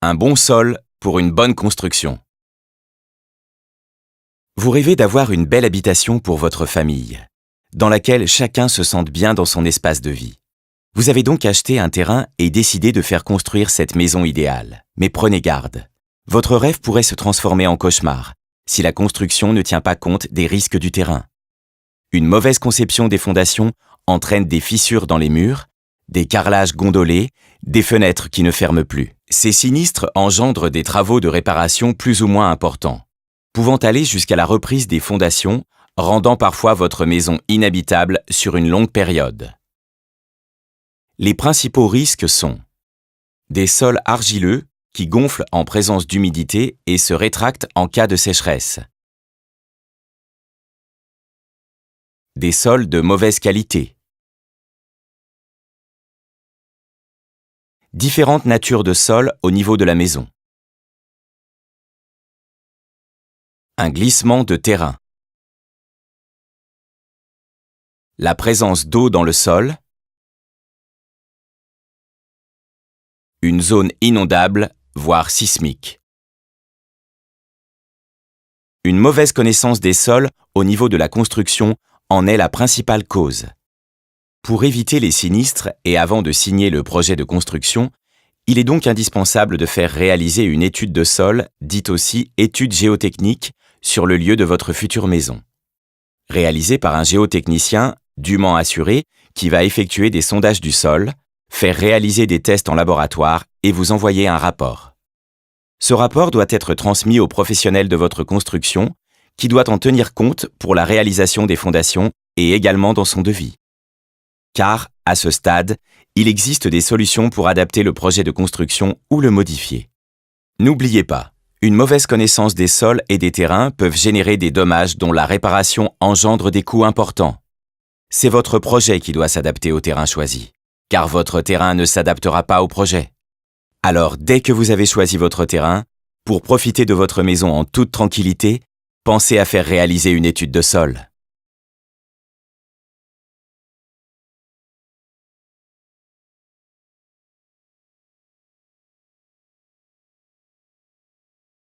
Un bon sol pour une bonne construction. Vous rêvez d'avoir une belle habitation pour votre famille, dans laquelle chacun se sente bien dans son espace de vie. Vous avez donc acheté un terrain et décidé de faire construire cette maison idéale. Mais prenez garde. Votre rêve pourrait se transformer en cauchemar si la construction ne tient pas compte des risques du terrain. Une mauvaise conception des fondations entraîne des fissures dans les murs, des carrelages gondolés, des fenêtres qui ne ferment plus. Ces sinistres engendrent des travaux de réparation plus ou moins importants, pouvant aller jusqu'à la reprise des fondations, rendant parfois votre maison inhabitable sur une longue période. Les principaux risques sont des sols argileux qui gonflent en présence d'humidité et se rétractent en cas de sécheresse, des sols de mauvaise qualité, différentes natures de sols au niveau de la maison, un glissement de terrain, la présence d'eau dans le sol, une zone inondable, voire sismique. Une mauvaise connaissance des sols au niveau de la construction en est la principale cause. Pour éviter les sinistres et avant de signer le projet de construction, il est donc indispensable de faire réaliser une étude de sol, dite aussi étude géotechnique, sur le lieu de votre future maison. Réalisée par un géotechnicien dûment assuré qui va effectuer des sondages du sol, faire réaliser des tests en laboratoire et vous envoyer un rapport. Ce rapport doit être transmis aux professionnels de votre construction, qui doit en tenir compte pour la réalisation des fondations et également dans son devis. Car, à ce stade, il existe des solutions pour adapter le projet de construction ou le modifier. N'oubliez pas, une mauvaise connaissance des sols et des terrains peuvent générer des dommages dont la réparation engendre des coûts importants. C'est votre projet qui doit s'adapter au terrain choisi, car votre terrain ne s'adaptera pas au projet. Alors, dès que vous avez choisi votre terrain, pour profiter de votre maison en toute tranquillité, pensez à faire réaliser une étude de sol.